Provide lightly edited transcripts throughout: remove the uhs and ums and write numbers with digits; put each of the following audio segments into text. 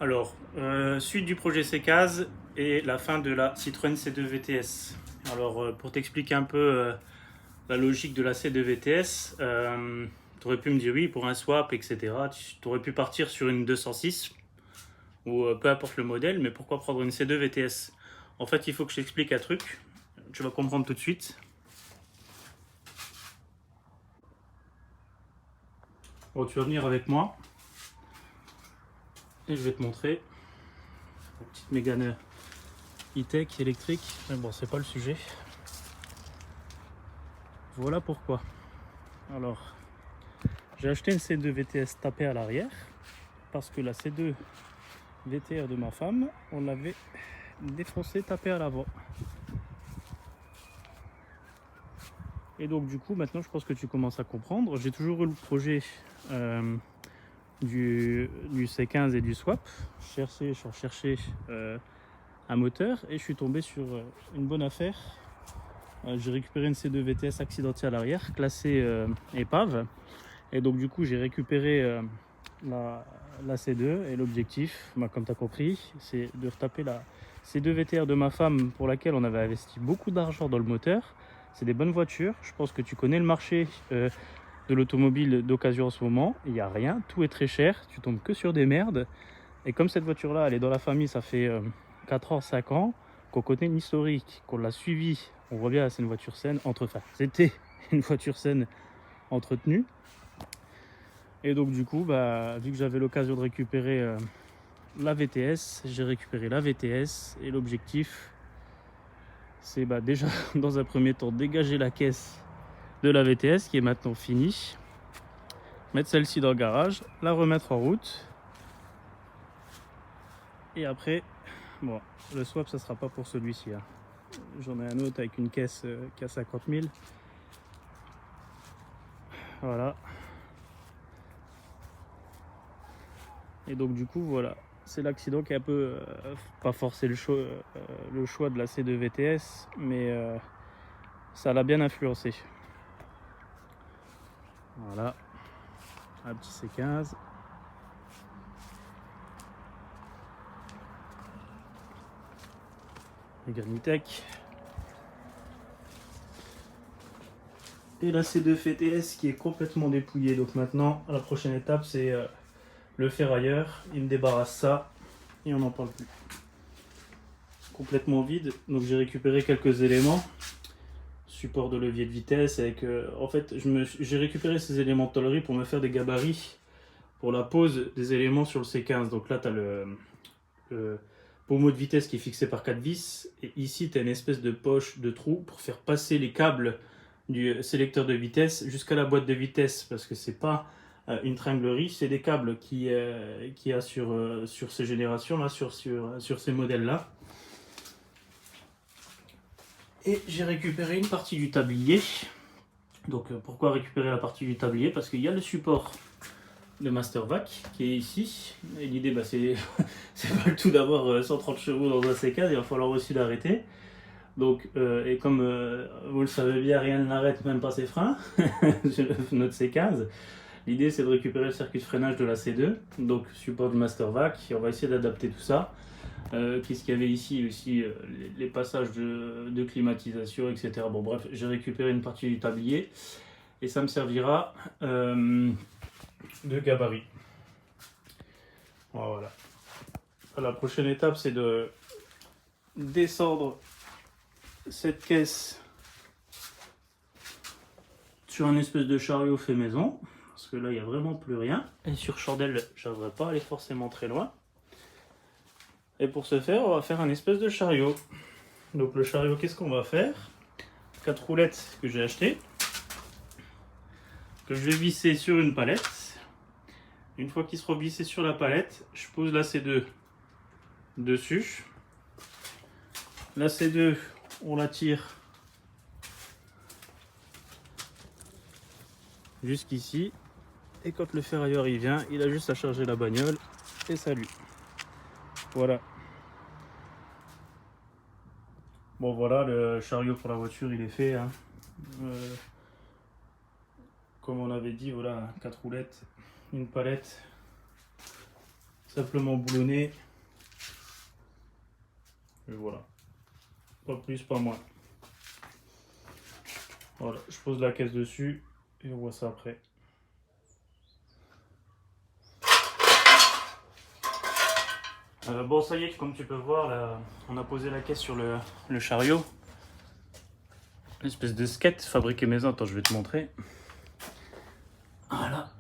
Alors, suite du projet C15 et la fin de la Citroën C2 VTS. Alors, pour t'expliquer un peu la logique de la C2 VTS, tu aurais pu me dire oui pour un swap, etc. Tu aurais pu partir sur une 206 ou peu importe le modèle, mais pourquoi prendre une C2 VTS? En fait, il faut que je t'explique un truc, tu vas comprendre tout de suite. Bon, tu vas venir avec moi et je vais te montrer la petite Mégane e-tech électrique. Mais bon, c'est pas le sujet. Voilà pourquoi. Alors, j'ai acheté une C2 VTS tapée à l'arrière parce que la C2 VTR de ma femme, on l'avait défoncée tapée à l'avant. Et donc du coup, maintenant je pense que tu commences à comprendre. J'ai toujours eu le projet du C15 et du swap. Je cherchais un moteur et je suis tombé sur une bonne affaire. J'ai récupéré une C2 VTS accidentée à l'arrière, classée épave. Et donc du coup, j'ai récupéré la C2 et l'objectif, comme tu as compris, c'est de retaper la C2 VTR de ma femme pour laquelle on avait investi beaucoup d'argent dans le moteur. C'est des bonnes voitures, je pense que tu connais le marché de l'automobile d'occasion en ce moment. Il n'y a rien, tout est très cher, tu tombes que sur des merdes. Et comme cette voiture-là, elle est dans la famille, ça fait 4 ans, 5 ans, qu'on connaît l'historique, qu'on l'a suivi, on voit bien, c'est une voiture saine, c'était une voiture saine entretenue. Et donc du coup, vu que j'avais l'occasion de récupérer la VTS, j'ai récupéré la VTS et l'objectif, c'est déjà dans un premier temps dégager la caisse de la VTS qui est maintenant finie, mettre celle-ci dans le garage, la remettre en route et après, bon, le swap ça sera pas pour celui-ci, hein. J'en ai un autre avec une caisse qui a 50 000. Voilà. Et donc du coup voilà, c'est l'accident qui a un peu pas forcé le choix de la C2 VTS, mais ça l'a bien influencé. Voilà, un petit C15. Mégane e-tech. Et la C2 VTS qui est complètement dépouillée. Donc maintenant, la prochaine étape, c'est le ferrailleur. Il me débarrasse ça et on n'en parle plus. Complètement vide. Donc j'ai récupéré quelques éléments. Support de levier de vitesse avec... en fait, j'ai récupéré ces éléments de tôlerie pour me faire des gabarits pour la pose des éléments sur le C15. Donc là, tu as le pommeau de vitesse qui est fixé par 4 vis. Et ici, tu as une espèce de poche, de trou pour faire passer les câbles du sélecteur de vitesse jusqu'à la boîte de vitesse. Parce que c'est pas une tringlerie, c'est des câbles qu'il y a sur ces générations-là, sur ces modèles-là. Et j'ai récupéré une partie du tablier. Donc pourquoi récupérer la partie du tablier? Parce qu'il y a le support de Mastervac qui est ici. Et l'idée, c'est pas le tout d'avoir 130 chevaux dans un C15, il va falloir aussi l'arrêter. Donc, et comme vous le savez bien, rien ne l'arrête, même pas ses freins, notre C15. L'idée, c'est de récupérer le circuit de freinage de la C2, donc support du Mastervac. Et on va essayer d'adapter tout ça. Qu'est-ce qu'il y avait ici aussi, les passages de climatisation, etc. Bon, bref, j'ai récupéré une partie du tablier et ça me servira de gabarit. Voilà. La prochaine étape, c'est de descendre cette caisse sur un espèce de chariot fait maison, parce que là, il n'y a vraiment plus rien. Et sur Chandelle, je ne devrais pas aller forcément très loin. Et pour ce faire, on va faire un espèce de chariot. Donc le chariot, qu'est-ce qu'on va faire? 4 roulettes que j'ai achetées, que je vais visser sur une palette. Une fois qu'ils seront vissés sur la palette, je pose la C2 dessus. La C2, on la tire jusqu'ici. Et quand le ferrailleur il vient, il a juste à charger la bagnole et salut. Voilà. Bon voilà, le chariot pour la voiture il est fait, hein. Comme on avait dit, voilà, 4 roulettes, une palette, simplement boulonner. Et voilà. Pas plus, pas moins. Voilà, je pose la caisse dessus et on voit ça après. Bon, ça y est, comme tu peux voir, là, on a posé la caisse sur le chariot. Une espèce de skate fabriqué maison. Attends, je vais te montrer. Voilà.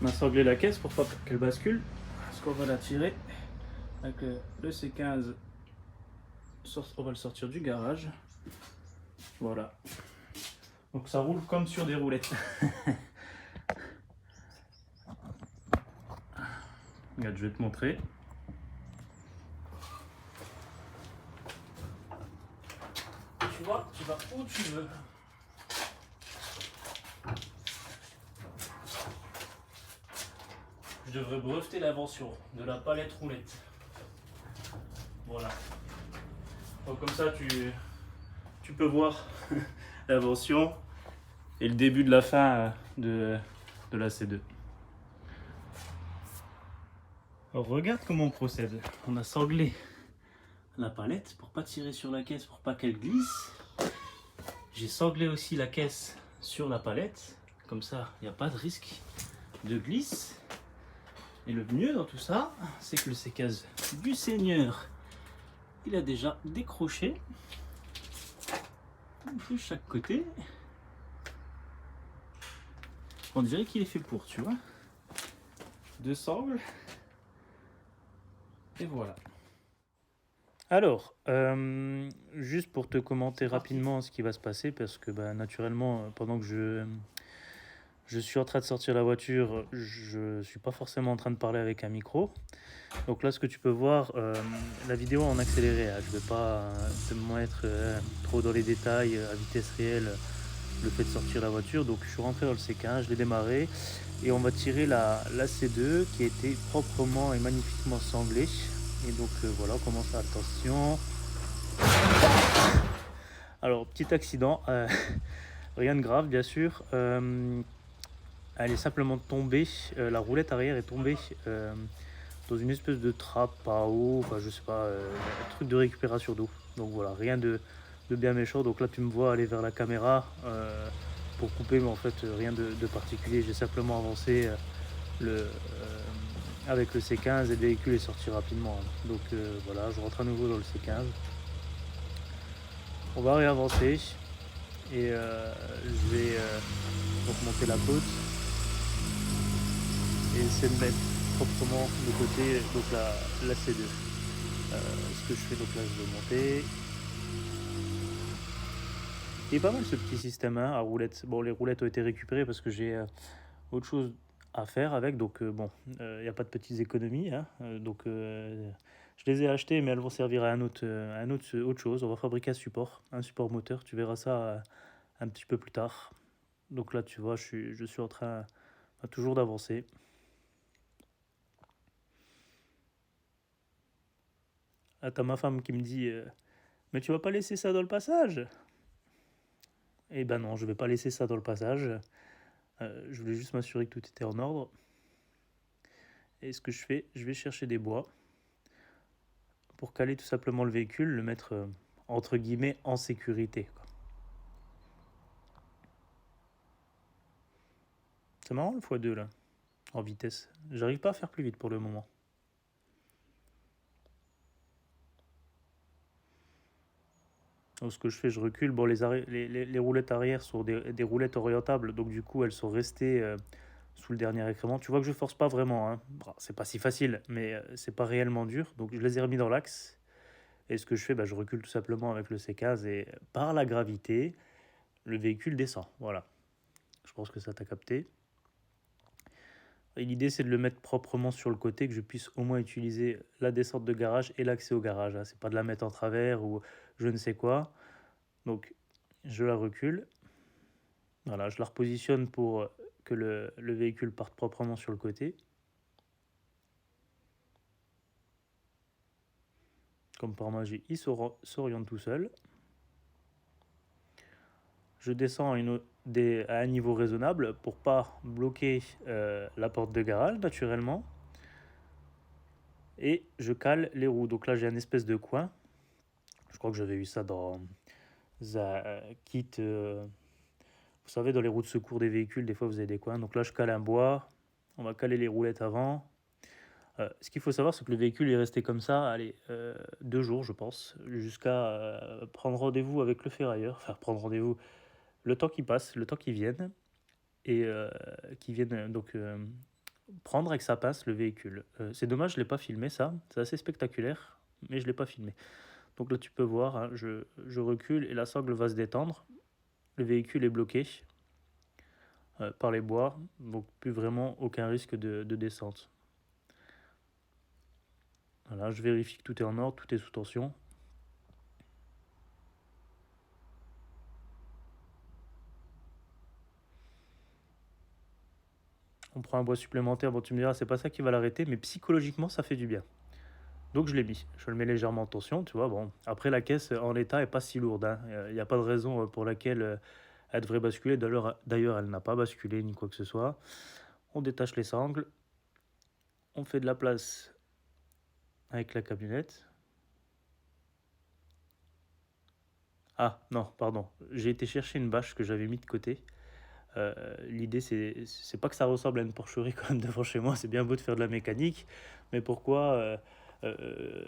On a sanglé la caisse pour pas qu'elle bascule. Parce qu'on va la tirer avec le C15. On va le sortir du garage. Voilà. Donc ça roule comme sur des roulettes. Regarde, je vais te montrer. Tu vois, tu vas où tu veux. Je devrais breveter l'invention de la palette roulette. Voilà. Donc comme ça, tu peux voir l'invention et le début de la fin de la C2. Alors regarde comment on procède. On a sanglé la palette pour pas tirer sur la caisse, pour pas qu'elle glisse. J'ai sanglé aussi la caisse sur la palette. Comme ça, il n'y a pas de risque de glisse. Et le mieux dans tout ça, c'est que le sécage du Seigneur, il a déjà décroché de chaque côté. On dirait qu'il est fait pour, tu vois. Deux sangles. Et voilà. Alors, juste pour te commenter rapidement ce qui va se passer, parce que naturellement, pendant que je suis en train de sortir la voiture, je suis pas forcément en train de parler avec un micro. Donc là, ce que tu peux voir, la vidéo en accéléré. Hein. Je vais pas te mettre trop dans les détails à vitesse réelle le fait de sortir la voiture. Donc je suis rentré dans le C15, je l'ai démarré et on va tirer la C2 qui a été proprement et magnifiquement sanglée. Et donc voilà, on commence. Attention. Alors, petit accident, rien de grave bien sûr. Elle est simplement tombée, la roulette arrière est tombée dans une espèce de trappe à eau, enfin je sais pas, un truc de récupération d'eau. Donc voilà, rien de bien méchant. Donc là tu me vois aller vers la caméra pour couper, mais en fait rien de particulier. J'ai simplement avancé avec le C15 et le véhicule est sorti rapidement. Hein. Donc voilà, je rentre à nouveau dans le C15. On va réavancer et je vais donc monter la côte et essayer de mettre proprement de côté donc la C2. Ce que je fais, donc là je vais monter. Il est pas mal ce petit système hein, à roulettes. Bon, les roulettes ont été récupérées parce que j'ai autre chose à faire avec, donc bon, il n'y a pas de petites économies. Hein, donc je les ai achetées, mais elles vont servir à autre chose. On va fabriquer un support moteur. Tu verras ça un petit peu plus tard. Donc là, tu vois, je suis en train toujours d'avancer. Là, t'as ma femme qui me dit mais tu vas pas laisser ça dans le passage? Eh ben non, je vais pas laisser ça dans le passage. Je voulais juste m'assurer que tout était en ordre. Et ce que je fais, je vais chercher des bois pour caler tout simplement le véhicule, le mettre entre guillemets en sécurité. Quoi. C'est marrant le x2 là, en vitesse. J'arrive pas à faire plus vite pour le moment. Donc ce que je fais, je recule. Bon, les roulettes arrière sont des roulettes orientables, donc du coup elles sont restées sous le dernier écrement. Tu vois que je force pas vraiment. Hein. Bon, c'est pas si facile, mais c'est pas réellement dur. Donc je les ai remis dans l'axe. Et ce que je fais, je recule tout simplement avec le C15 et par la gravité, le véhicule descend. Voilà. Je pense que ça t'a capté. Et l'idée, c'est de le mettre proprement sur le côté, que je puisse au moins utiliser la descente de garage et l'accès au garage. Hein. C'est pas de la mettre en travers ou je ne sais quoi. Donc, je la recule. Voilà, je la repositionne pour que le véhicule parte proprement sur le côté. Comme par magie, il s'oriente tout seul. je descends à un niveau raisonnable pour pas bloquer la porte de garage naturellement. Et je cale les roues. Donc là j'ai un espèce de coin. Je crois que j'avais eu ça dans un kit. Vous savez, dans les roues de secours des véhicules, des fois vous avez des coins. Donc là je cale un bois. On va caler les roulettes avant. Ce qu'il faut savoir, c'est que le véhicule est resté comme ça, allez, 2 jours, je pense, jusqu'à prendre rendez-vous avec le ferrailleur. Enfin, prendre rendez-vous, le temps qu'il passe, le temps qu'il vienne, et qu'il vienne donc prendre avec sa pince le véhicule. C'est dommage, je ne l'ai pas filmé ça, c'est assez spectaculaire, mais je ne l'ai pas filmé. Donc là, tu peux voir, hein, je recule et la sangle va se détendre. Le véhicule est bloqué par les bois, donc plus vraiment aucun risque de descente. Voilà, je vérifie que tout est en ordre, tout est sous tension. On prend un bois supplémentaire, bon tu me diras c'est pas ça qui va l'arrêter, mais psychologiquement ça fait du bien. Donc je l'ai mis, je le mets légèrement en tension, tu vois, bon. Après la caisse en état est pas si lourde, hein. Il n'y a pas de raison pour laquelle elle devrait basculer, d'ailleurs elle n'a pas basculé ni quoi que ce soit. On détache les sangles, on fait de la place avec la camionnette. Ah non, pardon, j'ai été chercher une bâche que j'avais mis de côté. L'idée, c'est pas que ça ressemble à une porcherie quand même devant chez moi, c'est bien beau de faire de la mécanique, mais pourquoi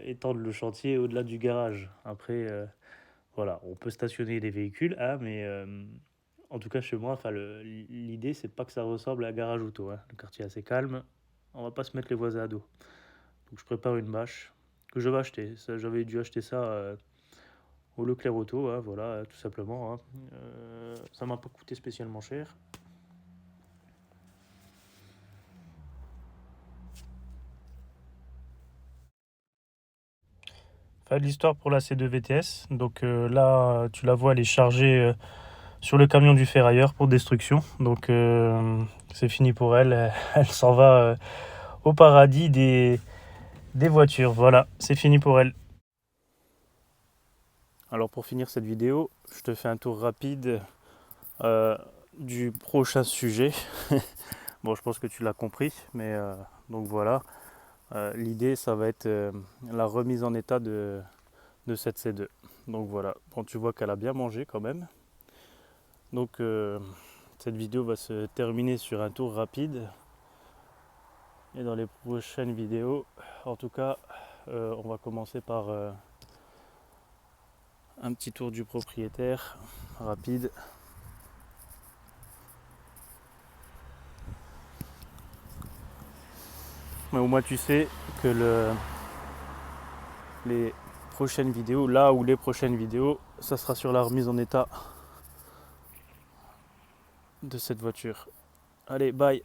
étendre le chantier au-delà du garage? Après, voilà, on peut stationner des véhicules, hein, mais en tout cas chez moi, enfin, l'idée, c'est pas que ça ressemble à un garage auto, hein. Le quartier est assez calme, on va pas se mettre les voisins à dos. Donc je prépare une bâche que je vais acheter. J'avais dû acheter ça au Leclerc Auto, hein, voilà, tout simplement, hein. Ça m'a pas coûté spécialement cher. Fin de l'histoire pour la C2 VTS. Donc là, tu la vois, elle est chargée sur le camion du ferrailleur pour destruction. Donc c'est fini pour elle. Elle s'en va au paradis des voitures. Voilà, c'est fini pour elle. Alors pour finir cette vidéo, je te fais un tour rapide du prochain sujet. Bon, je pense que tu l'as compris, mais donc voilà. L'idée, ça va être la remise en état de cette C2. Donc voilà, bon, tu vois qu'elle a bien mangé quand même. Donc cette vidéo va se terminer sur un tour rapide. Et dans les prochaines vidéos, en tout cas, on va commencer par un petit tour du propriétaire rapide. Mais au moins tu sais que les prochaines vidéos, là ou les prochaines vidéos, ça sera sur la remise en état de cette voiture. Allez, bye!